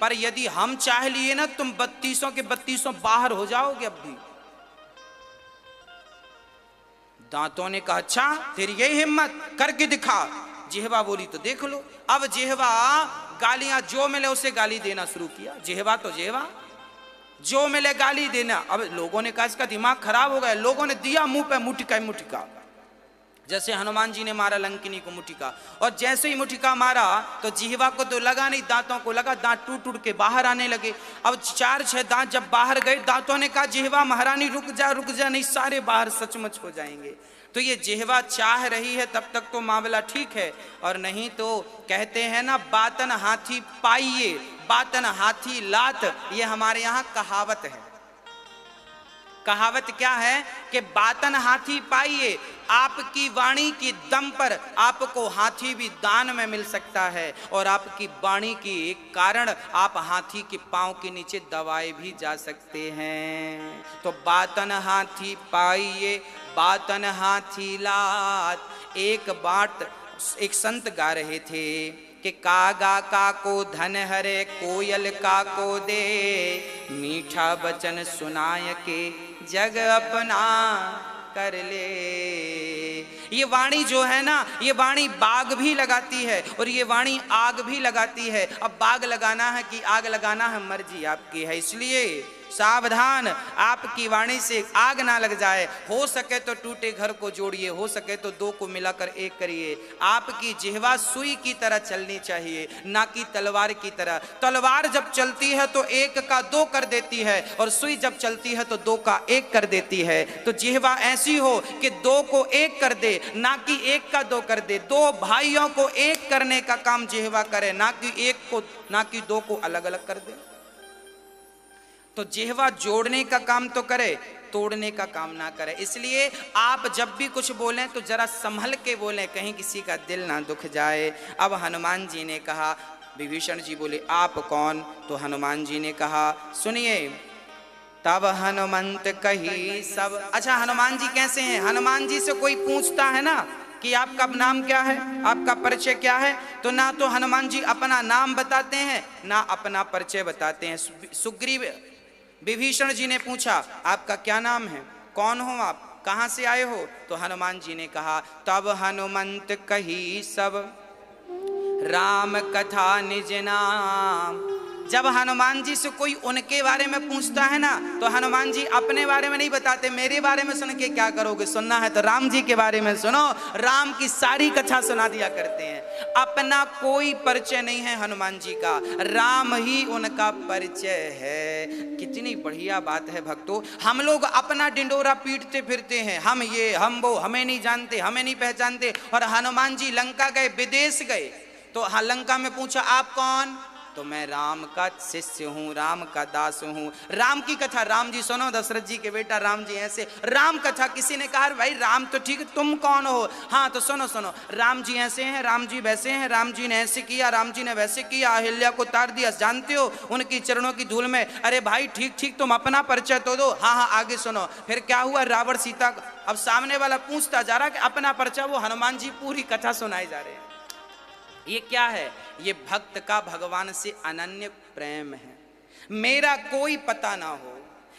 पर यदि हम चाह लिए ना तुम 32 के 32 बाहर हो जाओगे अब भी। दांतों ने कहा अच्छा तेरी यही हिम्मत, करके दिखा। जिह्वा बोली तो देख लो। अब जिह्वा गालियां जो मिले उसे गाली देना शुरू किया। जिह्वा तो जिह्वा, जो मिले गाली देना। अब लोगों ने कहा इसका दिमाग खराब हो गया। लोगों ने दिया मुंह पे मुटिका मुटिका, जैसे हनुमान जी ने मारा लंकिनी को मुटिका। और जैसे ही मुटिका मारा तो जिह्वा को तो लगा नहीं, दांतों को लगा। दांत टूट टूट के बाहर आने लगे। अब 4-6 दांत जब बाहर गए, दांतों ने कहा जिह्वा महारानी रुक जा नहीं सारे बाहर सचमुच हो जाएंगे। तो ये जिह्वा चाह रही है तब तक तो मामला ठीक है, और नहीं तो कहते हैं ना बातन हाथी पाइये बातन हाथी लात, ये हमारे यहाँ कहावत है। कहावत क्या है कि बातन हाथी पाइए, आपकी वाणी की दम पर आपको हाथी भी दान में मिल सकता है, और आपकी वाणी के कारण आप हाथी के पांव के नीचे दबाए भी जा सकते हैं। तो बातन हाथी पाइए बातन हाथी लात। एक संत गा रहे थे कि कागा का को धन हरे कोयल का को दे, मीठा वचन सुनाय के जग अपना कर ले। ये वाणी जो है ना, ये वाणी बाग भी लगाती है और ये वाणी आग भी लगाती है। अब बाग लगाना है कि आग लगाना है मर्जी आपकी है, इसलिए सावधान आपकी वाणी से आग ना लग जाए। हो सके तो टूटे घर को जोड़िए, हो सके तो दो को मिलाकर एक करिए। आपकी जिह्वा सुई की तरह चलनी चाहिए, ना कि तलवार की तरह। तलवार जब चलती है तो एक का दो कर देती है, और सुई जब चलती है तो दो का एक कर देती है। तो जिह्वा ऐसी हो कि दो को एक कर दे, ना कि एक का दो कर दे। दो भाइयों को एक करने का काम जिह्वा करे, ना कि दो को अलग अलग कर दे। तो जिह्वा जोड़ने का काम तो करे, तोड़ने का काम ना करे। इसलिए आप जब भी कुछ बोलें तो जरा संभल के बोलें, कहीं किसी का दिल ना दुख जाए। अब हनुमान जी ने कहा, विभीषण जी बोले आप कौन? तो हनुमान जी ने कहा सुनिए। तब हनुमंत कही सब। अच्छा हनुमान जी कैसे हैं? हनुमान जी से कोई पूछता है ना कि आपका नाम क्या है, आपका परिचय क्या है, तो ना तो हनुमान जी अपना नाम बताते हैं ना अपना परिचय बताते हैं। सुग्रीव विभीषण जी ने पूछा आपका क्या नाम है, कौन हो आप, कहाँ से आए हो? तो हनुमान जी ने कहा तब हनुमंत कही सब राम कथा निज नाम। जब हनुमान जी से कोई उनके बारे में पूछता है ना तो हनुमान जी अपने बारे में नहीं बताते। मेरे बारे में सुन के क्या करोगे, सुनना है तो राम जी के बारे में सुनो। राम की सारी कथा सुना दिया करते हैं। अपना कोई परिचय नहीं है हनुमान जी का, राम ही उनका परिचय है। कितनी बढ़िया बात है भक्तों। हम लोग अपना डिंडोरा पीटते फिरते हैं, हम ये हम वो, हमें नहीं जानते, हमें नहीं पहचानते। और हनुमान जी लंका गए, विदेश गए, तो लंका में पूछा आप कौन? तो मैं राम का शिष्य हूँ, राम का दास हूँ। राम की कथा राम जी सुनो, दशरथ जी के बेटा राम जी ऐसे। राम कथा किसी ने कहा भाई राम तो ठीक, तुम कौन हो? हाँ तो सुनो सुनो, राम जी ऐसे हैं, राम जी वैसे हैं, राम जी ने ऐसे किया, राम जी ने वैसे किया, अहिल्या को तार दिया, जानते हो उनकी चरणों की धूल में। अरे भाई ठीक ठीक, तुम अपना परिचय तो दो। हाँ हाँ आगे सुनो। फिर क्या हुआ, रावण सीता, अब सामने वाला पूछता जा रहा कि अपना परिचय, वो हनुमान जी पूरी कथा सुनाए जा रहे हैं। ये क्या है? ये भक्त का भगवान से अनन्य प्रेम है। मेरा कोई पता ना हो,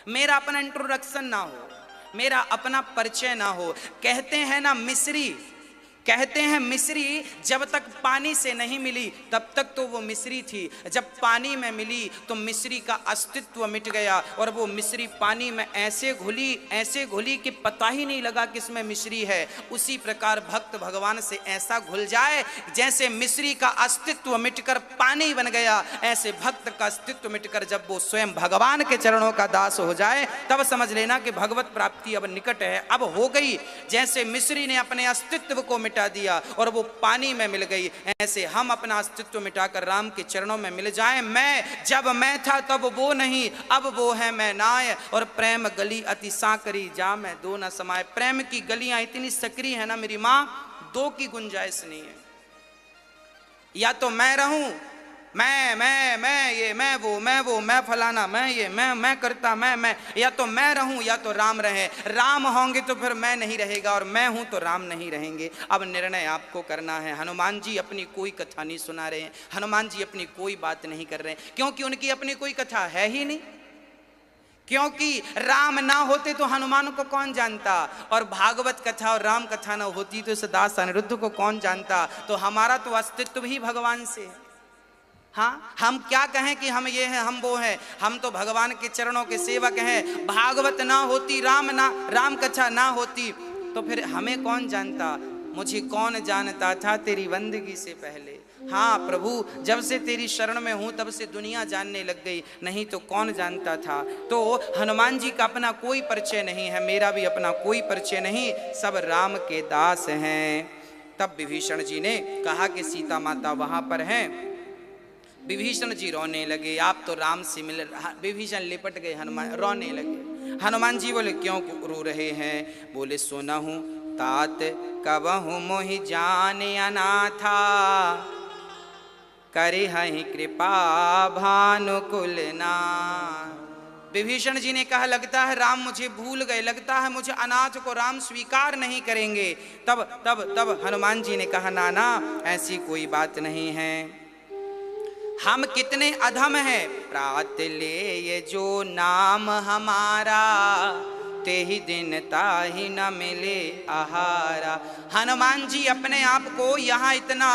मेरा अपना इंट्रोडक्शन ना हो, मेरा अपना परिचय ना हो। कहते हैं ना मिस्री, कहते हैं मिस्री जब तक पानी से नहीं मिली तब तक तो वो मिस्री थी, जब पानी में मिली तो मिस्री का अस्तित्व मिट गया, और वो मिस्री पानी में ऐसे घुली कि पता ही नहीं लगा कि इसमें मिस्री है। उसी प्रकार भक्त भगवान से ऐसा घुल जाए जैसे मिस्री का अस्तित्व मिटकर पानी बन गया, ऐसे भक्त का अस्तित्व मिटकर जब वो स्वयं भगवान के चरणों का दास हो जाए तब समझ लेना कि भगवत प्राप्ति अब निकट है, अब हो गई। जैसे मिस्री ने अपने अस्तित्व को मिटा दिया और वो पानी में मिल गई, ऐसे हम अपना अस्तित्व मिटाकर राम के चरणों में मिल जाएं। मैं जब मैं था तब वो नहीं, अब वो है मैं नाय। और प्रेम गली अति सांकरी, जा मैं दो न समाये। प्रेम की गलियां इतनी सकरी है ना मेरी माँ, दो की गुंजाइश नहीं है। या तो मैं रहूं, मैं ये ये, मैं फलाना, मैं ये, मैं करता, मैं, या तो मैं रहूं या तो राम रहे। राम होंगे तो फिर मैं नहीं रहेगा, और मैं हूं तो राम नहीं रहेंगे। अब निर्णय आपको करना है। हनुमान जी अपनी कोई कथा नहीं सुना रहे हैं, हनुमान जी अपनी कोई बात नहीं कर रहे हैं, क्योंकि उनकी अपनी कोई कथा है ही नहीं। क्योंकि राम ना होते तो हनुमान को कौन जानता, और भागवत कथा और राम कथा ना होती तो इस दास अनिरुद्ध को कौन जानता। तो हमारा तो अस्तित्व ही भगवान से है। हाँ, हम क्या कहें कि हम ये हैं, हम वो हैं, हम तो भगवान के चरणों के सेवक हैं। भागवत ना होती, राम कथा ना होती तो फिर हमें कौन जानता। मुझे कौन जानता था तेरी बंदगी से पहले। हाँ प्रभु, जब से तेरी शरण में हूँ तब से दुनिया जानने लग गई, नहीं तो कौन जानता था। तो हनुमान जी का अपना कोई परिचय नहीं है, मेरा भी अपना कोई परिचय नहीं, सब राम के दास हैं। तब विभीषण जी ने कहा कि सीता माता वहाँ पर हैं। विभीषण जी रोने लगे, आप तो राम से मिल। विभीषण लिपट गए, हनुमान रोने लगे। हनुमान जी बोले क्यों रो रहे हैं। बोले सोना हूँ तात कबहु मोहि जान अनाथा, करे हहि कृपा भानुकुल नाथ। विभीषण जी ने कहा लगता है राम मुझे भूल गए, लगता है मुझे अनाथ को राम स्वीकार नहीं करेंगे। तब हनुमान जी ने कहा नाना ऐसी कोई बात नहीं है, हम कितने अधम हैं। प्रात ले ये जो नाम हमारा, ते ही दिन ताहि न मिले आहारा। हनुमान जी अपने आप को यहाँ इतना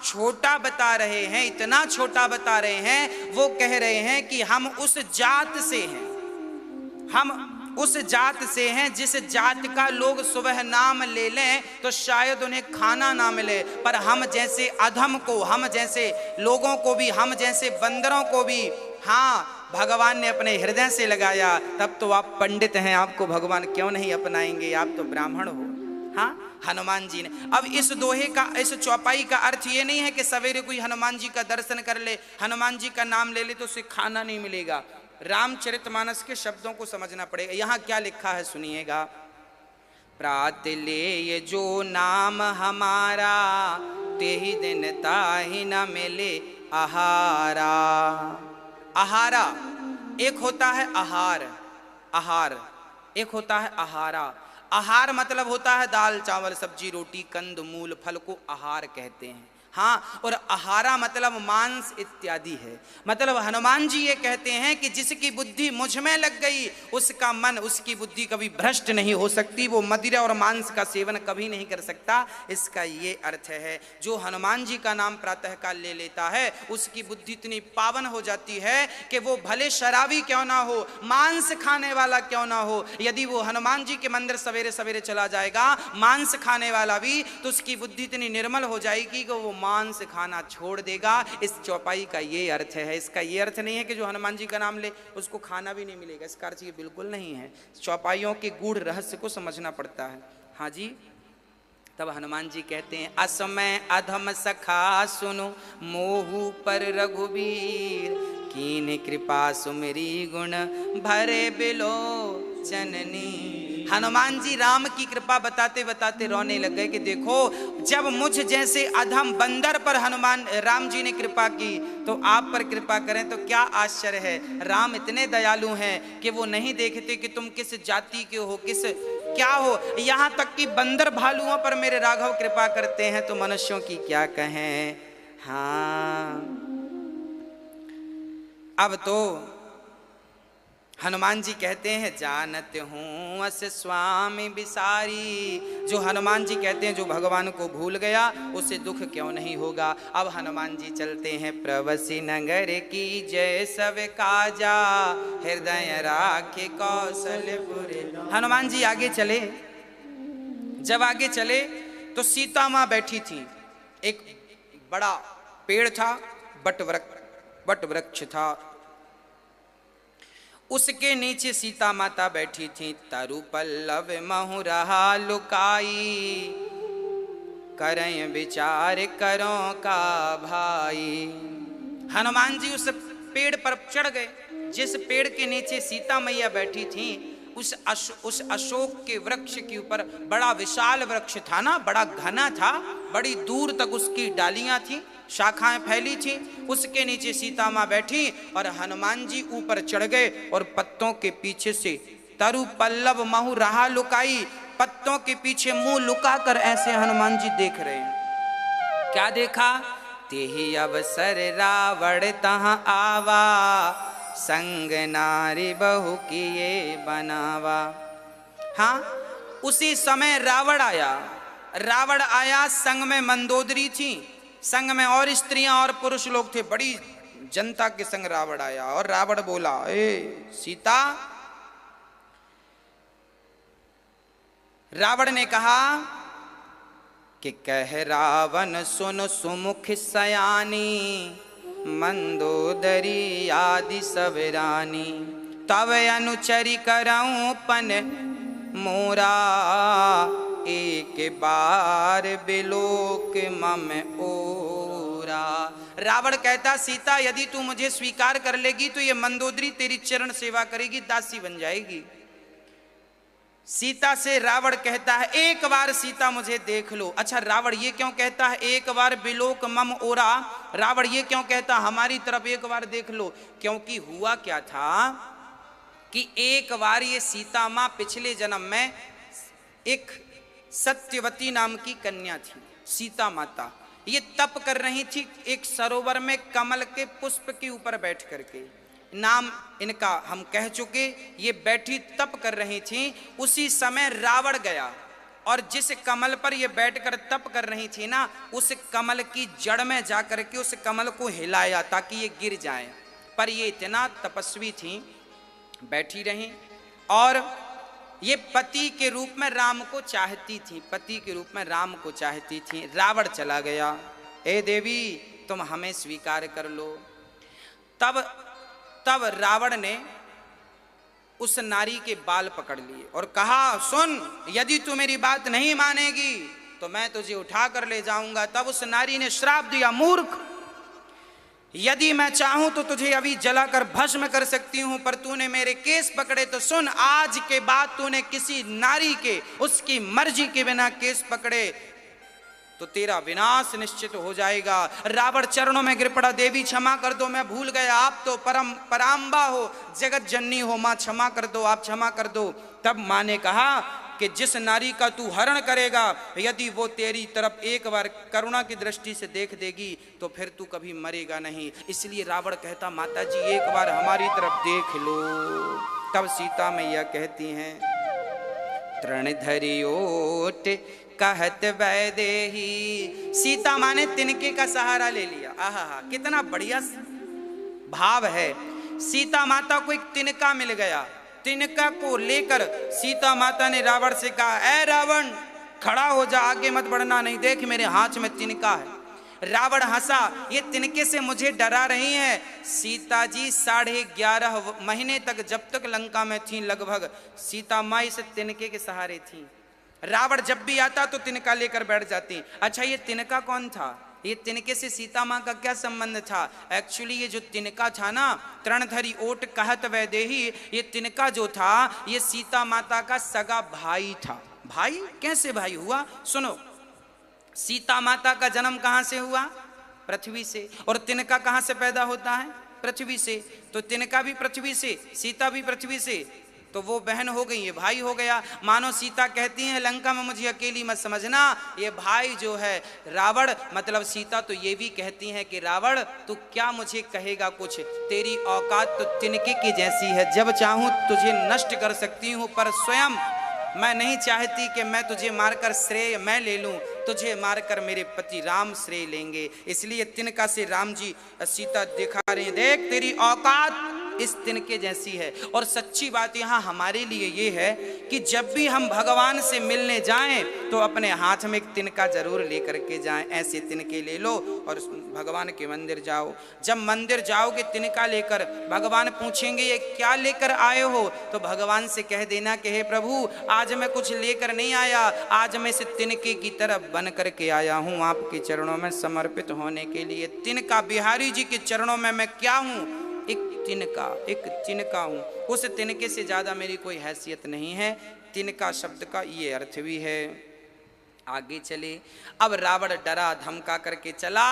छोटा बता रहे हैं, इतना छोटा बता रहे हैं। वो कह रहे हैं कि हम उस जात से हैं, हम उस जात से हैं जिस जात का लोग सुबह नाम ले लें तो शायद उन्हें खाना ना मिले, पर हम जैसे अधम को, हम जैसे लोगों को भी, हम जैसे बंदरों को भी हाँ भगवान ने अपने हृदय से लगाया। तब तो आप पंडित हैं, आपको भगवान क्यों नहीं अपनाएंगे, आप तो ब्राह्मण हो। हाँ, हनुमान जी ने अब इस दोहे का, इस चौपाई का अर्थ ये नहीं है कि सवेरे कोई हनुमान जी का दर्शन कर ले, हनुमान जी का नाम ले ले तो उसे खाना नहीं मिलेगा। रामचरितमानस के शब्दों को समझना पड़ेगा। यहाँ क्या लिखा है सुनिएगा। प्रात ले ये जो नाम हमारा, ते ही दिन ताहि न मिले आहारा। आहारा एक होता है आहार, आहार एक होता है आहारा। आहार मतलब होता है दाल चावल सब्जी रोटी कंद मूल फल को आहार कहते हैं। हाँ, और आहारा मतलब मांस इत्यादि है। मतलब हनुमान जी ये कहते हैं कि जिसकी बुद्धि मुझ में लग गई उसका मन, उसकी बुद्धि कभी भ्रष्ट नहीं हो सकती, वो मदिरा और मांस का सेवन कभी नहीं कर सकता। इसका ये अर्थ है जो हनुमान जी का नाम प्रातःकाल ले लेता है उसकी बुद्धि इतनी पावन हो जाती है कि वो भले शराबी क्यों ना हो, मांस खाने वाला क्यों ना हो, यदि वो हनुमान जी के मंदिर सवेरे सवेरे चला जाएगा मांस खाने वाला भी, तो उसकी बुद्धि इतनी निर्मल हो जाएगी कि वो मांस खाना छोड़ देगा। इस चौपाई का ये अर्थ है। इसका ये अर्थ नहीं है कि जो हनुमान जी का नाम ले उसको खाना भी नहीं मिलेगा, इसका अर्थ ये बिल्कुल नहीं है। चौपाइयों के गूढ़ रहस्य को समझना पड़ता है। हाँ जी, तब हनुमान जी कहते हैं असमय अधम सखा सुनो मोहू पर रघुबीर, कीन कृपा सुमरी गुण भरे बिलो जननी। हनुमान जी राम की कृपा बताते बताते रोने लग गए कि देखो जब मुझ जैसे अधम बंदर पर हनुमान राम जी ने कृपा की तो आप पर कृपा करें तो क्या आश्चर्य है। राम इतने दयालु हैं कि वो नहीं देखते कि तुम किस जाति के हो, किस क्या हो। यहाँ तक कि बंदर भालुओं पर मेरे राघव कृपा करते हैं तो मनुष्यों की क्या कहें। हाँ, अब तो हनुमान जी कहते हैं जानत हूँ अस स्वामी बिसारी। जो हनुमान जी कहते हैं जो भगवान को भूल गया उसे दुख क्यों नहीं होगा। अब हनुमान जी चलते हैं प्रवसी नगर की जय सब काजा, हृदय राखे कौशलपुर। हनुमान जी आगे चले, जब आगे चले तो सीता माँ बैठी थी। एक बड़ा पेड़ था, बट वृक्ष था, उसके नीचे सीता माता बैठी थी। तरु पल्लव महु रहा लुकाई, करें विचार करों का भाई। हनुमान जी उस पेड़ पर चढ़ गए जिस पेड़ के नीचे सीता मैया बैठी थी। उस अशोक के वृक्ष के ऊपर, बड़ा विशाल वृक्ष था ना, बड़ा घना था, बड़ी दूर तक उसकी डालियां थी, शाखाएं फैली थी। उसके नीचे सीता माँ बैठी और हनुमान जी ऊपर चढ़ गए और पत्तों के पीछे से तरु पल्लव महु रहा लुकाई, पत्तों के पीछे मुंह लुका कर ऐसे हनुमान जी देख रहे हैं। क्या देखा? तेहि अवसर रावण तहाँ आवा, संग नारी बहु किए बनावा। हाँ, उसी समय रावण आया। रावण आया, संग में मंदोदरी थी, संग में और स्त्रियां और पुरुष लोग थे, बड़ी जनता के संग रावण आया। और रावण बोला, ए सीता। रावण ने कहा कि कह रावण सुन सुमुख सयानी, मंदोदरी आदि सब रानी, तब अनुचरी करऊं पन मोरा, एक बार बिलोक मम ओरा। रावण कहता, सीता यदि तू मुझे स्वीकार कर लेगी तो ये मंदोदरी तेरी चरण सेवा करेगी, दासी बन जाएगी। सीता से रावण कहता है, एक बार सीता मुझे देख लो। अच्छा, रावण ये क्यों कहता है एक बार बिलोक मम ओरा? रावण ये क्यों कहता हमारी तरफ एक बार देख लो? क्योंकि हुआ क्या था कि एक बार ये सीता माँ पिछले जन्म में एक सत्यवती नाम की कन्या थी, सीता माता। ये तप कर रही थी एक सरोवर में कमल के पुष्प के ऊपर बैठ करके, नाम इनका हम कह चुके। ये बैठी तप कर रही थी। उसी समय रावण गया और जिस कमल पर ये बैठकर तप कर रही थी ना, उस कमल की जड़ में जाकर के उस कमल को हिलाया ताकि ये गिर जाए। पर ये इतना तपस्वी थी, बैठी रही और ये पति के रूप में राम को चाहती थी, पति के रूप में राम को चाहती थी। रावण चला गया, ए देवी तुम हमें स्वीकार कर लो। तब रावण ने उस नारी के बाल पकड़ लिए और कहा, सुन, यदि तू मेरी बात नहीं मानेगी तो मैं तुझे उठा कर ले जाऊंगा। तब उस नारी ने श्राप दिया, मूर्ख, यदि मैं चाहूं तो तुझे अभी जलाकर भस्म कर सकती हूं, पर तूने मेरे केस पकड़े तो सुन, आज के बाद तूने किसी नारी के उसकी मर्जी के बिना केस पकड़े तो तेरा विनाश निश्चित हो जाएगा। रावण चरणों में गिर पड़ा, देवी क्षमा कर दो, मैं भूल गया, आप तो पराम्बा हो, जगत जननी हो, माँ क्षमा कर दो, आप क्षमा कर दो। तब माँ ने कहा कि जिस नारी का तू हरण करेगा, यदि वो तेरी तरफ एक बार करुणा की दृष्टि से देख देगी तो फिर तू कभी मरेगा नहीं। इसलिए रावण कहता, माता जी एक बार हमारी तरफ देख लो। तब सीता मैया कहती हैं, तृण धरि ओट कहत वैदेही। सीता माँ ने तिनके का सहारा ले लिया। आहा, कितना बढ़िया भाव है। सीता माता को एक तिनका मिल गया। तिनका को लेकर सीता माता ने रावण से कहा, ऐ रावण खड़ा हो जा, आगे मत बढ़ना, नहीं देख मेरे हाथ में तिनका है। रावण हंसा, ये तिनके से मुझे डरा रही है। सीता जी 11.5 महीने तक, जब तक लंका में थी लगभग, सीता माँ इस तिनके के सहारे थी। रावण जब भी आता तो तिनका लेकर बैठ जाती। अच्छा, ये तिनका कौन था? ये तिनके से सीता माँ का क्या संबंध था? एक्चुअली ये जो तिनका था ना, तृणधरी ओट कहत वैदेही, ये तिनका जो था ये सीता माता का सगा भाई था। भाई कैसे भाई हुआ? सुनो, सीता माता का जन्म कहाँ से हुआ? पृथ्वी से। और तिनका कहाँ से पैदा होता है? पृथ्वी से। तो तिनका भी पृथ्वी से, सीता भी पृथ्वी से, तो वो बहन हो गई, ये भाई हो गया। मानो सीता कहती हैं, लंका में मुझे अकेली मत समझना, ये भाई जो है रावण, मतलब सीता तो ये भी कहती हैं कि रावण तू क्या मुझे कहेगा कुछ, तेरी औकात तो तिनके की जैसी है, जब चाहूं तुझे नष्ट कर सकती हूं, पर स्वयं मैं नहीं चाहती कि मैं तुझे मारकर श्रेय मैं ले लूं, तुझे मारकर मेरे पति राम श्रेय लेंगे। इसलिए तिनका से राम जी सीता दिखा रहे हैं, देख तेरी औकात इस तिनके जैसी है। और सच्ची बात यहाँ हमारे लिए ये है कि जब भी हम भगवान से मिलने जाएं तो अपने हाथ में एक तिनका जरूर लेकर के जाएं। ऐसे तिनके ले लो और भगवान के मंदिर जाओ। जब मंदिर जाओगे तिनका लेकर, भगवान पूछेंगे ये क्या लेकर आए हो, तो भगवान से कह देना कि हे प्रभु आज मैं कुछ लेकर नहीं आया, आज मैं इस तिनके की तरह बन करके आया हूँ आपके चरणों में समर्पित होने के लिए। तिनका बिहारी जी के चरणों में मैं क्या हूँ? एक तिनका हूं, उस तिनके से ज्यादा मेरी कोई हैसियत नहीं है। तिनका शब्द का ये अर्थ भी है। आगे चले, अब रावण डरा धमका करके चला,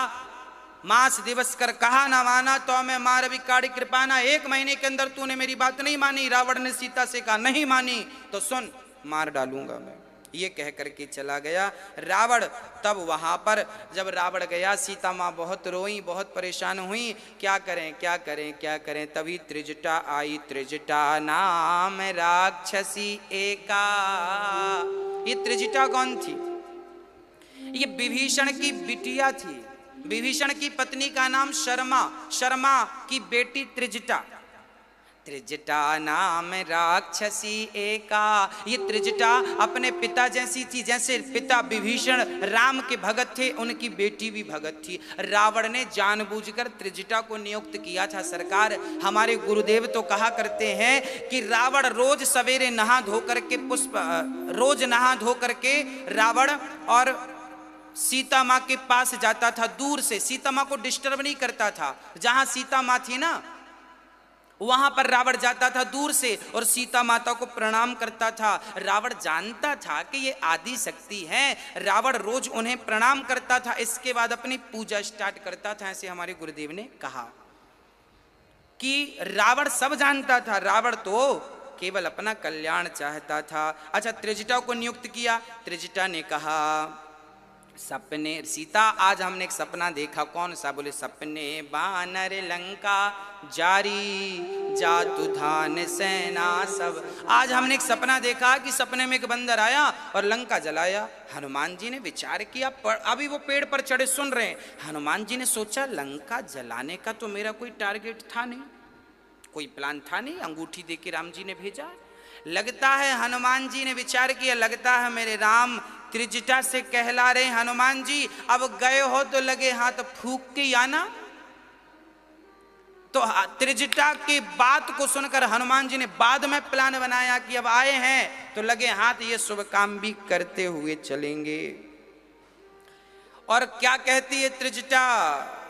मास दिवस कर कहा ना माना तो मैं मार भी काड़ी कृपाना, 1 महीने के अंदर तूने मेरी बात नहीं मानी। रावण ने सीता से कहा नहीं मानी तो सुन मार डालूंगा मैं, ये कह करके चला गया रावण। तब वहां पर जब रावण गया, सीता माँ बहुत रोई, बहुत परेशान हुई, क्या करें क्या करें क्या करें। तभी त्रिजटा आई, त्रिजटा नाम राक्षसी एका। ये त्रिजटा कौन थी? ये विभीषण की बिटिया थी। विभीषण की पत्नी का नाम शर्मा, शर्मा की बेटी त्रिजटा। त्रिजटा नाम राक्षसी एका। ये त्रिजटा अपने पिता जैसी थी, जैसे पिता विभीषण राम के भगत थे, उनकी बेटी भी भगत थी। रावण ने जानबूझकर त्रिजटा को नियुक्त किया था। सरकार, हमारे गुरुदेव तो कहा करते हैं कि रावण रोज सवेरे नहा धो करके रोज नहा धो करके रावण और सीता माँ के पास जाता था, दूर से सीता माँ को डिस्टर्ब नहीं करता था। जहां सीता माँ थी ना, वहां पर रावण जाता था दूर से और सीता माता को प्रणाम करता था। रावण जानता था कि ये आदि शक्ति है, रावण रोज उन्हें प्रणाम करता था, इसके बाद अपनी पूजा स्टार्ट करता था। ऐसे हमारे गुरुदेव ने कहा कि रावण सब जानता था, रावण तो केवल अपना कल्याण चाहता था। अच्छा, त्रिजटा को नियुक्त किया। त्रिजटा ने कहा सपने, सीता आज हमने एक सपना देखा। कौन सा? बोले सपने बानर लंका जारी, जातु धान सेना सब। आज हमने एक सपना देखा कि सपने में एक बंदर आया और लंका जलाया। हनुमान जी ने विचार किया, अभी वो पेड़ पर चढ़े सुन रहे हैं। हनुमान जी ने सोचा लंका जलाने का तो मेरा कोई टारगेट था नहीं, कोई प्लान था नहीं, अंगूठी देके राम जी ने भेजा। लगता है हनुमान जी ने विचार किया, लगता है मेरे राम त्रिजटा से कहला रहे हनुमान जी अब गए हो तो लगे हाथ फूंक के आना। तो त्रिजटा की बात को सुनकर हनुमान जी ने बाद में प्लान बनाया कि अब आए हैं तो लगे हाथ ये शुभ काम भी करते हुए चलेंगे। और क्या कहती है त्रिजटा,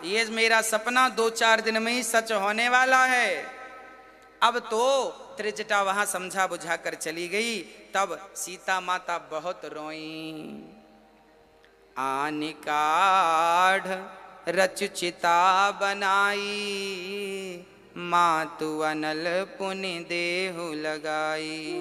ये मेरा सपना 2-4 दिन में ही सच होने वाला है। अब तो त्रिजटा वहां समझा बुझा कर चली गई। तब सीता माता बहुत रोई। आनि काढ़ रचचिता बनाई, मातु अनल पुनि देहु लगाई।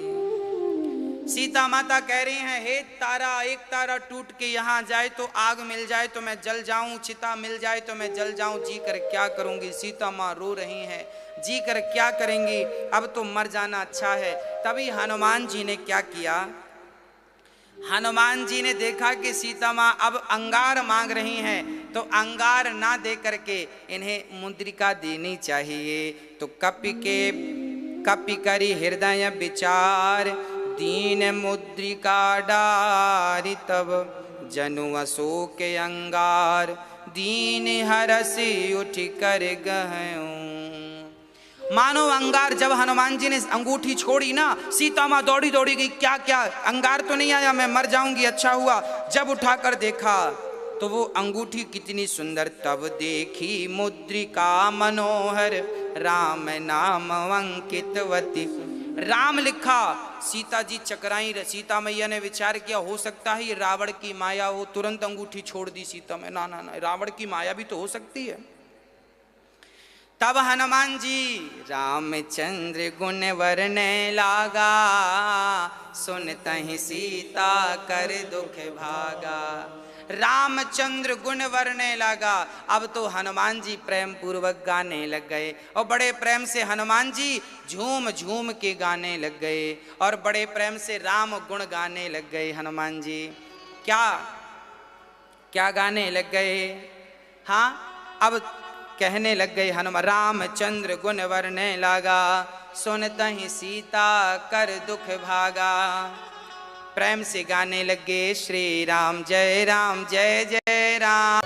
सीता माता कह रही हैं, हे तारा, एक तारा टूट के यहाँ जाए तो आग मिल जाए तो मैं जल जाऊं, चिता मिल जाए तो मैं जल जाऊं, जी कर क्या करूंगी। सीता माँ रो रही हैं, जी कर क्या करेंगी, अब तो मर जाना अच्छा है। तभी हनुमान जी ने क्या किया, हनुमान जी ने देखा कि सीता माँ अब अंगार मांग रही हैं, तो अंगार ना दे करके इन्हें मुद्रिका देनी चाहिए। तो कपि करी हृदय विचार, दीन मुद्रिका डारी, तब जनु अशोक अंगार, दीन हरसि उठ कर गहूं। मानो अंगार, जब हनुमान जी ने अंगूठी छोड़ी ना, सीता माँ दौड़ी दौड़ी गई, क्या क्या अंगार तो नहीं आया, मैं मर जाऊंगी, अच्छा हुआ। जब उठाकर देखा तो वो अंगूठी कितनी सुंदर। तब देखी मुद्रिका मनोहर, राम नाम अंकितवती। राम लिखा, सीता जी चकराई। सीता मैया ने विचार किया, हो सकता है ये रावण की माया हो, तुरंत अंगूठी छोड़ दी सीता में। ना ना ना, रावण की माया भी तो हो सकती है। तब हनुमान जी रामचंद्र गुण वर्णे लागा, सुनतहि सीता कर दुख भागा। रामचंद्र गुण वर्णे लगा। अब तो हनुमान जी प्रेम पूर्वक गाने लग गए और बड़े प्रेम से हनुमान जी झूम झूम के गाने लग गए और बड़े प्रेम से राम गुण गाने लग गए। हनुमान जी क्या क्या गाने लग गए? हाँ, अब कहने लग गए हनुमान, रामचंद्र गुण वर्णे लगा, सुनतहि सीता कर दुख भागा। प्रेम से गाने लगे श्री राम जय जय राम।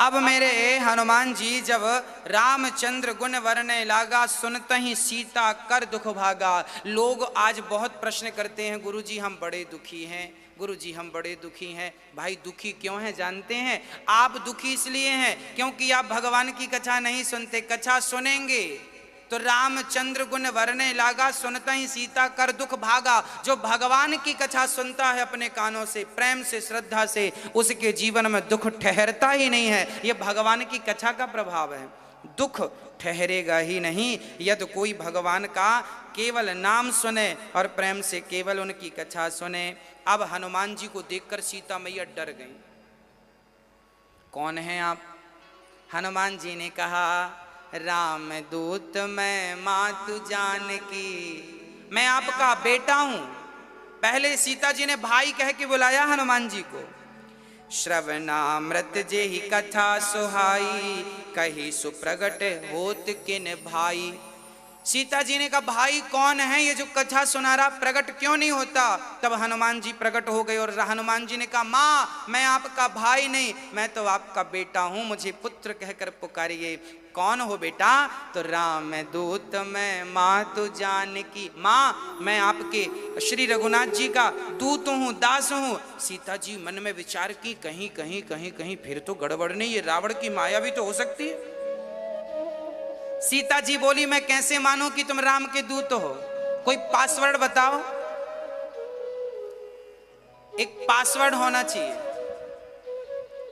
अब मेरे हनुमान जी जब रामचंद्र गुण वर्णय लागा, सुनते ही सीता कर दुख भागा। लोग आज बहुत प्रश्न करते हैं, गुरुजी हम बड़े दुखी हैं, गुरुजी हम बड़े दुखी हैं। भाई दुखी क्यों हैं जानते हैं? आप दुखी इसलिए हैं क्योंकि आप भगवान की कथा नहीं सुनते। कथा सुनेंगे तो रामचंद्र गुण वर्णय लागा, सुनता ही सीता कर दुख भागा। जो भगवान की कथा सुनता है अपने कानों से, प्रेम से, श्रद्धा से, उसके जीवन में दुख ठहरता ही नहीं है। ये भगवान की कथा का प्रभाव है। दुख ठहरेगा ही नहीं यदि कोई भगवान का केवल नाम सुने और प्रेम से केवल उनकी कथा सुने। अब हनुमान जी को देखकर सीता मैया डर गई। कौन है आप? हनुमान जी ने कहा, राम दूत मैं मातु जानकी, मैं आपका बेटा हूं। पहले सीता जी ने भाई कह के बुलाया हनुमान जी को। श्रवणामृत जेहि कथा सुहाई, कही सुप्रगट होत किन भाई। सीता जी ने कहा भाई कौन है ये जो कथा सुना रहा, प्रकट क्यों नहीं होता? तब हनुमान जी प्रकट हो गए और हनुमान जी ने कहा माँ मैं आपका भाई नहीं, मैं तो आपका बेटा हूं, मुझे पुत्र कहकर पुकारिए। कौन हो बेटा? तो राम दूत मैं मातु जानकी, माँ मैं आपके श्री रघुनाथ जी का दूत हूँ, दास हूँ। सीता जी मन में विचार की, कहीं कहीं कहीं कहीं फिर तो गड़बड़ नहीं, ये रावण की माया भी तो हो सकती है। सीता जी बोली मैं कैसे मानूं कि तुम राम के दूत हो? कोई पासवर्ड बताओ, एक पासवर्ड होना चाहिए।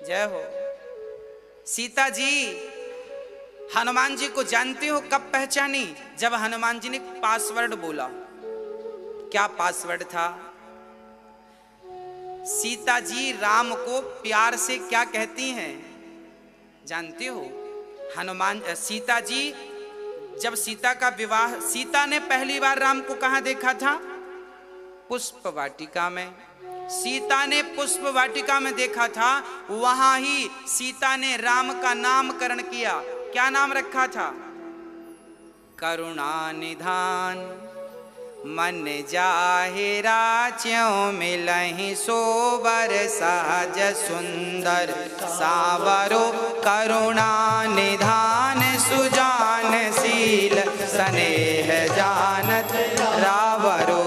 जय हो। सीता जी हनुमान जी को जानते हो कब पहचानी? जब हनुमान जी ने पासवर्ड बोला। क्या पासवर्ड था? सीता जी राम को प्यार से क्या कहती हैं जानते हो? सीता जी जब सीता का विवाह, सीता ने पहली बार राम को कहां देखा था? पुष्प वाटिका में। सीता ने पुष्प वाटिका में देखा था, वहां ही सीता ने राम का नामकरण किया। क्या नाम रखा था? करुणा निधान मन जाहिरा, च्यों मिलहि सोबर साज सुंदर, सावरो करुणा निधान सुजान शील, स्नेह जानत रावरो।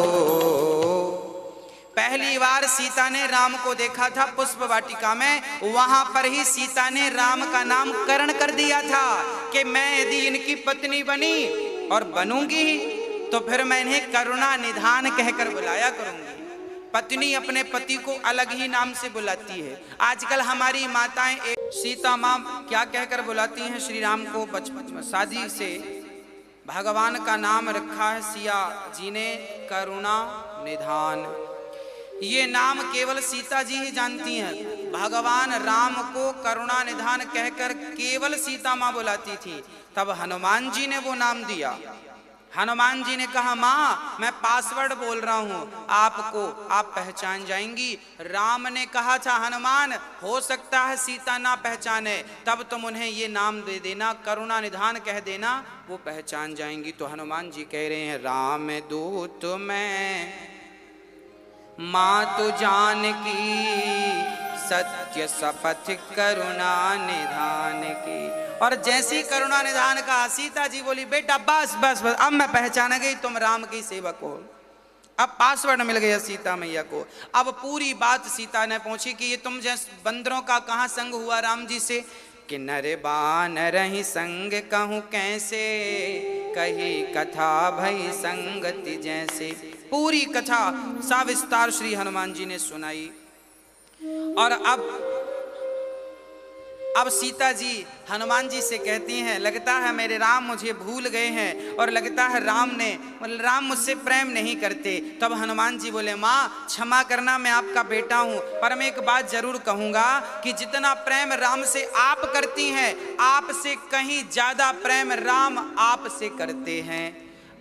पहली बार सीता ने राम को देखा था पुष्प वाटिका में, वहां पर ही सीता ने राम का नामकरण कर दिया था कि मैं यदि इनकी पत्नी बनी और बनूंगी तो फिर मैं इन्हें करुणा निधान कहकर बुलाया करूंगी। पत्नी अपने पति को अलग ही नाम से बुलाती है। आजकल हमारी माताएं सीता माँ क्या कहकर बुलाती हैं श्री राम को? बचपन में शादी से भगवान का नाम रखा है सिया जी ने, करुणा निधान। ये नाम केवल सीता जी ही जानती हैं। भगवान राम को करुणा निधान कहकर केवल सीता माँ बुलाती थी। तब हनुमान जी ने वो नाम दिया। हनुमान जी ने कहा माँ मैं पासवर्ड बोल रहा हूँ, आपको आप पहचान जाएंगी। राम ने कहा था हनुमान हो सकता है सीता ना पहचाने, तब तुम उन्हें ये नाम दे देना, करुणा निधान कह देना, वो पहचान जाएंगी। तो हनुमान जी कह रहे हैं राम दूत मैं मातु जानकी, सत्य शपथ करुणा निधान की। और जैसी करुणा निधान का सीता जी बोली बेटा बस बस बस, अब मैं पहचान गई तुम राम की सेवक हो। अब पासवर्ड मिल गया सीता मैया को। अब पूरी बात सीता ने पूछी कि ये तुम जैसे बंदरों का कहाँ संग हुआ राम जी से? कि नर बानर ही संग कहूँ कैसे, कही कथा भई संगति जैसे। पूरी कथा सविस्तार श्री हनुमान जी ने सुनाई। और अब सीता जी हनुमान जी से कहती हैं लगता है मेरे राम मुझे भूल गए हैं और लगता है राम मुझसे प्रेम नहीं करते। तब हनुमान जी बोले माँ क्षमा करना, मैं आपका बेटा हूँ, पर मैं एक बात जरूर कहूँगा कि जितना प्रेम राम से आप करती हैं, आपसे कहीं ज़्यादा प्रेम राम आपसे करते हैं।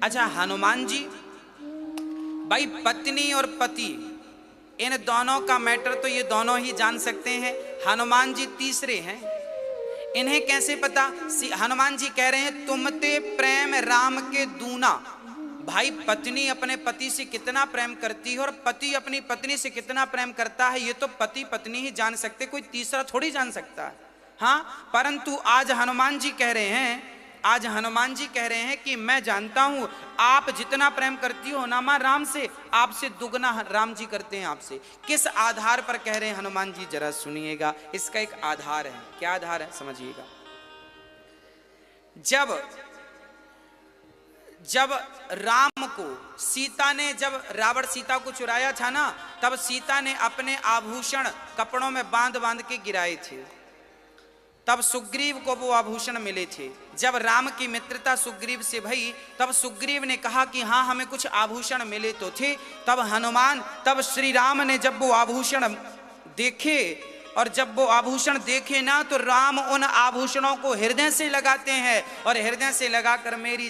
अच्छा हनुमान जी, भाई पत्नी और पति इन दोनों का मैटर तो ये दोनों ही जान सकते हैं। हनुमान जी तीसरे हैं, इन्हें कैसे पता? हनुमान जी कह रहे हैं तुमते प्रेम राम के दूना। भाई पत्नी अपने पति से कितना प्रेम करती है और पति अपनी पत्नी से कितना प्रेम करता है, ये तो पति पत्नी ही जान सकते, कोई तीसरा थोड़ी जान सकता है। हाँ, परंतु आज हनुमान जी कह रहे हैं, आज हनुमान जी कह रहे हैं कि मैं जानता हूं आप जितना प्रेम करती हो ना मां राम से, आपसे दुगना राम जी करते हैं आपसे। किस आधार पर कह रहे हैं हनुमान जी, जरा सुनिएगा। इसका एक आधार है। क्या आधार है समझिएगा। जब राम को सीता ने, जब रावण सीता को चुराया था ना, तब सीता ने अपने आभूषण कपड़ों में बांध बांध के गिराए थे, तब सुग्रीव को वो आभूषण मिले थे। जब राम की मित्रता सुग्रीव से भई, तब सुग्रीव ने कहा कि हाँ हमें कुछ आभूषण मिले तो थे। तब श्री राम ने जब वो आभूषण देखे, और जब वो आभूषण देखे ना, तो राम उन आभूषणों को हृदय से लगाते हैं, और हृदय से लगाकर मेरी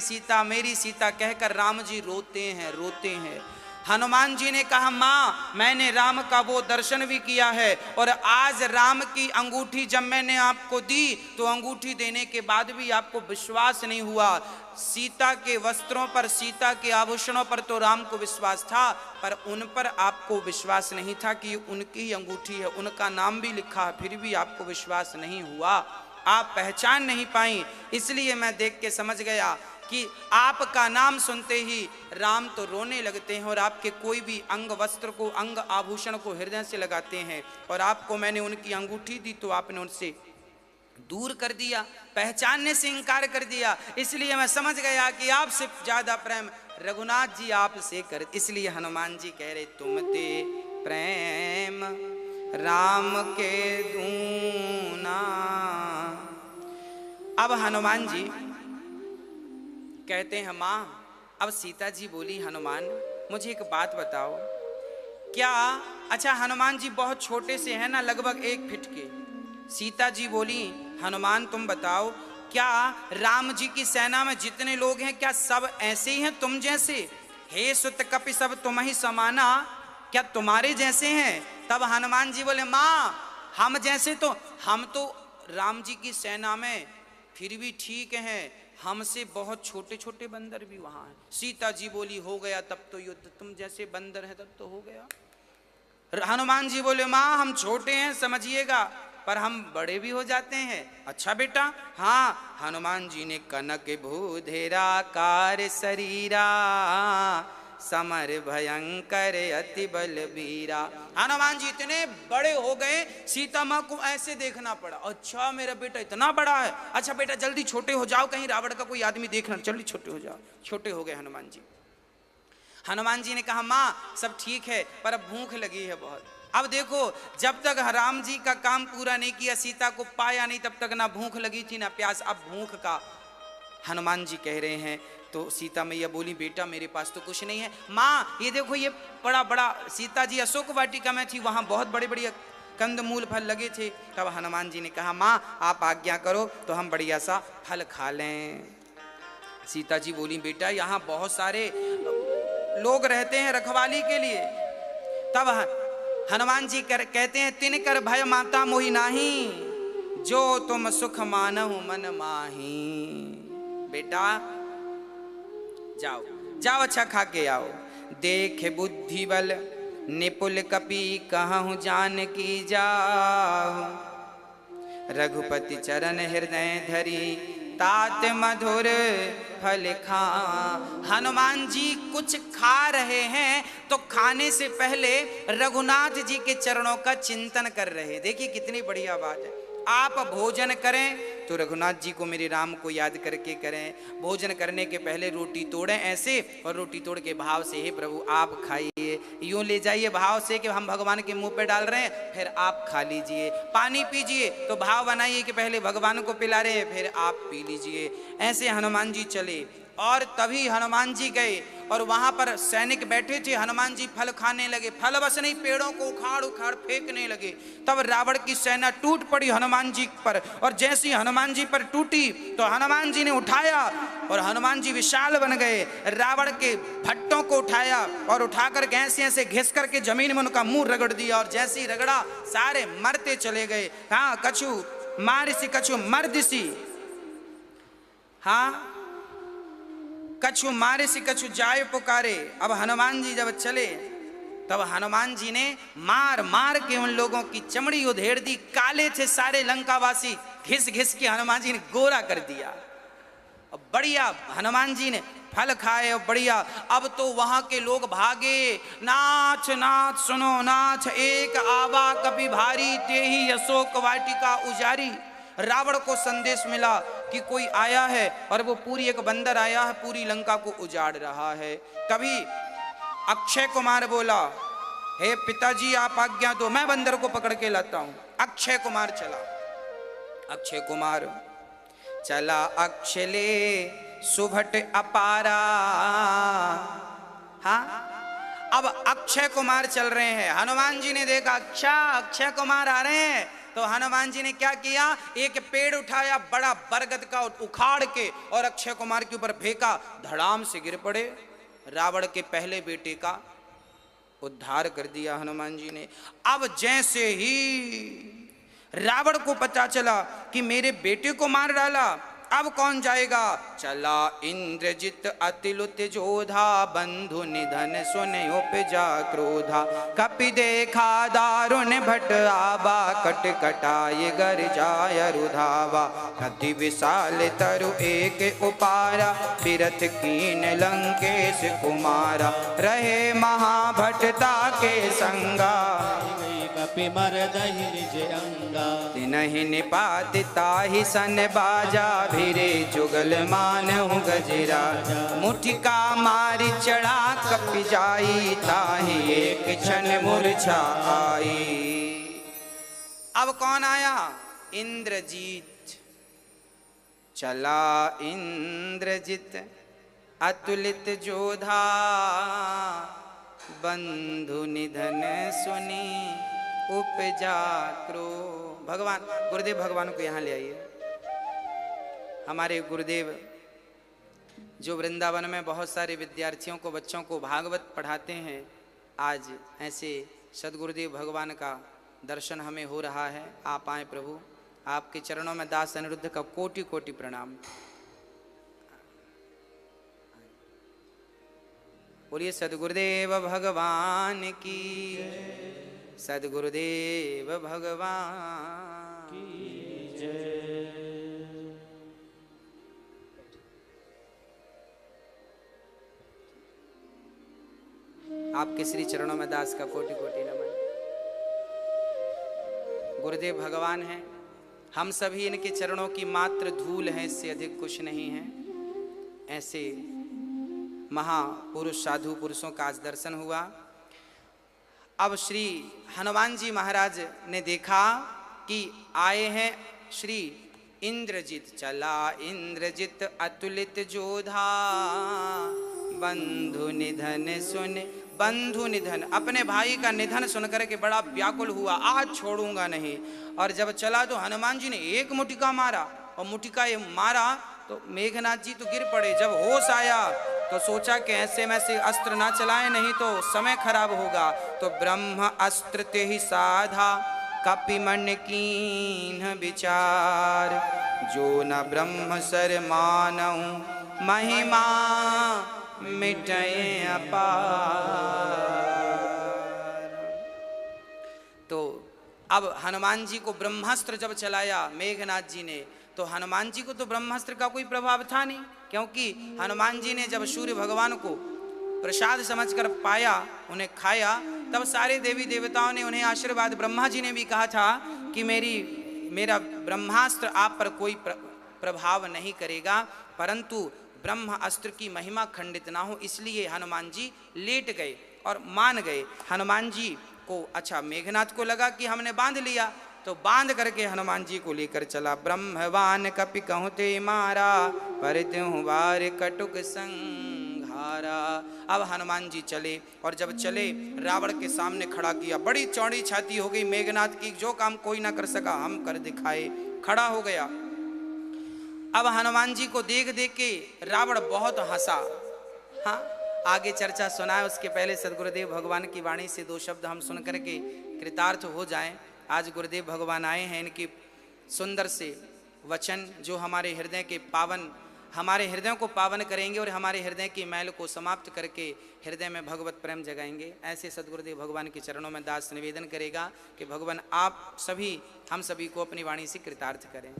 सीता कहकर राम जी रोते हैं। हनुमान जी ने कहा माँ मैंने राम का वो दर्शन भी किया है, और आज राम की अंगूठी जब मैंने आपको दी तो अंगूठी देने के बाद भी आपको विश्वास नहीं हुआ। सीता के वस्त्रों पर, सीता के आभूषणों पर तो राम को विश्वास था, पर उन पर आपको विश्वास नहीं था कि उनकी ही अंगूठी है, उनका नाम भी लिखा है, फिर भी आपको विश्वास नहीं हुआ, आप पहचान नहीं पाई। इसलिए मैं देख के समझ गया कि आपका नाम सुनते ही राम तो रोने लगते हैं, और आपके कोई भी अंग वस्त्र को, अंग आभूषण को हृदय से लगाते हैं। और आपको मैंने उनकी अंगूठी दी तो आपने उनसे दूर कर दिया, पहचानने से इनकार कर दिया। इसलिए मैं समझ गया कि आपसे ज्यादा प्रेम रघुनाथ जी आपसे कर। इसलिए हनुमान जी कह रहे तुम ते प्रेम राम के दूना। अब हनुमान जी कहते हैं माँ, अब सीता जी बोली हनुमान मुझे एक बात बताओ, क्या, अच्छा हनुमान जी बहुत छोटे से हैं ना, लगभग 1 फीट के। सीता जी बोली हनुमान तुम बताओ, क्या राम जी की सेना में जितने लोग हैं क्या सब ऐसे ही हैं तुम जैसे? हे सुत कपि सब तुम ही समाना, क्या तुम्हारे जैसे हैं? तब हनुमान जी बोले माँ हम जैसे तो, हम तो राम जी की सेना में फिर भी ठीक हैं, हमसे बहुत छोटे छोटे बंदर भी वहां हैं। सीता जी बोली हो गया तब तो युद्ध, तुम जैसे बंदर है तब तो हो गया। हनुमान जी बोले माँ हम छोटे हैं समझिएगा, पर हम बड़े भी हो जाते हैं। अच्छा बेटा, हाँ। हनुमान जी ने कनक भूधेरा कार शरीरा, समर भयंकर अति बलबीरा। हनुमान जी इतने बड़े हो गए, सीता माँ को ऐसे देखना पड़ा, अच्छा मेरा बेटा इतना बड़ा है, अच्छा बेटा जल्दी छोटे हो जाओ, कहीं रावण का कोई आदमी देखना, जल्दी छोटे हो जाओ। छोटे हो गए हनुमान जी। हनुमान जी ने कहा माँ सब ठीक है, पर अब भूख लगी है बहुत। अब देखो जब तक राम जी का काम पूरा नहीं किया, सीता को पाया नहीं, तब तक ना भूख लगी थी ना प्यास। अब भूख का हनुमान जी कह रहे हैं, तो सीता मैया बोली बेटा मेरे पास तो कुछ नहीं है। माँ ये देखो ये बड़ा बड़ा, सीता जी अशोक वाटिका में थी, वहां बहुत बड़े बड़े कंदमूल फल लगे थे। तब हनुमान जी ने कहा माँ आप आज्ञा करो तो हम बढ़िया सा फल खा लें। सीता जी बोली बेटा यहाँ बहुत सारे लोग रहते हैं रखवाली के लिए। तब हनुमान जी कहते हैं तिन कर भय माता मोहि नाही, जो तुम सुख मानहु मन माही। बेटा जाओ जाओ अच्छा खा के आओ। देख बुद्धि बल निपुल कपि कहूँ जान की जाओ, रघुपति चरण हृदय धरी तात मधुर फल खा। हनुमान जी कुछ खा रहे हैं तो खाने से पहले रघुनाथ जी के चरणों का चिंतन कर रहे हैं। देखिए कितनी बढ़िया बात है। आप भोजन करें तो रघुनाथ जी को, मेरे राम को याद करके करें। भोजन करने के पहले रोटी तोड़ें ऐसे, और रोटी तोड़ के भाव से हे प्रभु आप खाइए, यूं ले जाइए भाव से कि हम भगवान के मुंह पे डाल रहे हैं, फिर आप खा लीजिए। पानी पीजिए तो भाव बनाइए कि पहले भगवान को पिला रहे हैं, फिर आप पी लीजिए। ऐसे हनुमान जी चले, और तभी हनुमान जी गए और वहां पर सैनिक बैठे थे। हनुमान जी फल खाने लगे, फल बस नहीं पेड़ों को उखाड़ उखाड़ फेंकने लगे। तब रावण की सेना टूट पड़ी हनुमान जी पर, और जैसी हनुमान जी पर टूटी तो हनुमान जी ने उठाया, और हनुमान जी विशाल बन गए। रावण के भट्टों को उठाया और उठाकर ऐसे ऐसे घिस करके जमीन में उनका मुंह रगड़ दिया, और जैसे ही रगड़ा सारे मरते चले गए। हाँ कछु मारिसी कछु मर्दिसी, हाँ कछु मारे से कछु जाए पुकारे। अब हनुमान जी जब चले तब हनुमान जी ने मार मार के उन लोगों की चमड़ी उधेड़ दी। काले थे सारे लंकावासी, घिस घिस के हनुमान जी ने गोरा कर दिया। अब बढ़िया हनुमान जी ने फल खाए और बढ़िया। अब तो वहां के लोग भागे, नाथ नाथ सुनो नाथ, एक आवा कपि भारी, तेहि अशोक वाटिका उजारी। रावण को संदेश मिला कि कोई आया है और वो पूरी एक बंदर आया है, पूरी लंका को उजाड़ रहा है। तभी अक्षय कुमार बोला, हे पिताजी आप आज्ञा दो, मैं बंदर को पकड़ के लाता हूं। अक्षय कुमार चला, अक्षय कुमार चला अक्षले सुभट अपारा। हाँ, अब अक्षय कुमार चल रहे हैं। हनुमान जी ने देखा अच्छा अक्षय कुमार आ रहे हैं, तो हनुमान जी ने क्या किया, एक पेड़ उठाया बड़ा बरगद का, उखाड़ के और अक्षय कुमार के ऊपर फेंका। धड़ाम से गिर पड़े। रावण के पहले बेटे का उद्धार कर दिया हनुमान जी ने। अब जैसे ही रावण को पता चला कि मेरे बेटे को मार डाला, अब कौन जाएगा। चला इंद्रजित अतिलुत जोधा, बंधु निधन सुन उपजा क्रोधा। कपि देखा दारुण भट आबा, कट कटाय गर जाय रुधावा। कति विशाल तरु एक उपारा, बिरथ कीन लंकेश कुमारा। रहे महाभटता के संगा, कपि मरदहि निज अंगा। तिनहि निपाति ताहि सन बाजा, भिरे जुगल मानहु गजरा। मुठिका मारि चढ़ा कपि जाई, ताहि एक क्षण मूर्छा आई। अब कौन आया, इंद्रजीत। चला इंद्रजित अतुलित जोधा, बंधु निधन सुनी उपजा क्रोध। भगवान गुरुदेव भगवान को यहाँ ले आइए। हमारे गुरुदेव जो वृंदावन में बहुत सारे विद्यार्थियों को, बच्चों को भागवत पढ़ाते हैं, आज ऐसे सदगुरुदेव भगवान का दर्शन हमें हो रहा है। आप आए प्रभु, आपके चरणों में दास अनिरुद्ध का कोटि कोटि प्रणाम। बोलिए सदगुरुदेव भगवान की, सदगुरुदेव भगवान की जय। आपके श्री चरणों में दास का कोटि कोटि नमन। गुरुदेव भगवान हैं, हम सभी इनके चरणों की मात्र धूल हैं, इससे अधिक कुछ नहीं है। ऐसे महापुरुष साधु पुरुषों का आज दर्शन हुआ। अब श्री हनुमान जी महाराज ने देखा कि आए हैं श्री इंद्रजित। चला इंद्रजित अतुलित जोधा, बंधु निधन सुन। बंधु निधन, अपने भाई का निधन सुनकर के बड़ा व्याकुल हुआ, आज छोड़ूंगा नहीं। और जब चला तो हनुमान जी ने एक मुटिका मारा, और मुटिका ये मारा तो मेघनाथ जी तो गिर पड़े। जब होश आया तो सोचा कि ऐसे में से अस्त्र ना चलाएं, नहीं तो समय खराब होगा। तो ब्रह्म अस्त्र ते ही साधा, कपि मन कीन्ह विचार। जो न ब्रह्म सर मानऊ, महिमा मिटय अपार। तो अब हनुमान जी को ब्रह्मास्त्र जब चलाया मेघनाथ जी ने, तो हनुमान जी को तो ब्रह्मास्त्र का कोई प्रभाव था नहीं, क्योंकि हनुमान जी ने जब सूर्य भगवान को प्रसाद समझकर पाया, उन्हें खाया, तब सारे देवी देवताओं ने उन्हें आशीर्वाद, ब्रह्मा जी ने भी कहा था कि मेरा ब्रह्मास्त्र आप पर कोई प्रभाव नहीं करेगा, परंतु ब्रह्म अस्त्र की महिमा खंडित ना हो, इसलिए हनुमान जी लेट गए और मान गए। हनुमान जी को अच्छा मेघनाथ को लगा कि हमने बांध लिया, तो बांध करके हनुमान जी को लेकर चला। ब्रह्मवान कपि कहूँ ते मारा, परित्यु वार कटुक संघारा। अब हनुमान जी चले, और जब चले रावण के सामने खड़ा किया। बड़ी चौड़ी छाती हो गई मेघनाथ की, जो काम कोई ना कर सका हम कर दिखाए, खड़ा हो गया। अब हनुमान जी को देख देख के रावण बहुत हंसा। हाँ, आगे चर्चा सुनाए, उसके पहले सदगुरुदेव भगवान की वाणी से दो शब्द हम सुन करके कृतार्थ हो जाएं। आज गुरुदेव भगवान आए हैं, इनकी सुंदर से वचन जो हमारे हृदय के पावन, हमारे हृदयों को पावन करेंगे और हमारे हृदय की मैल को समाप्त करके हृदय में भगवत प्रेम जगाएंगे। ऐसे सदगुरुदेव भगवान के चरणों में दास निवेदन करेगा कि भगवान आप सभी हम सभी को अपनी वाणी से कृतार्थ करें।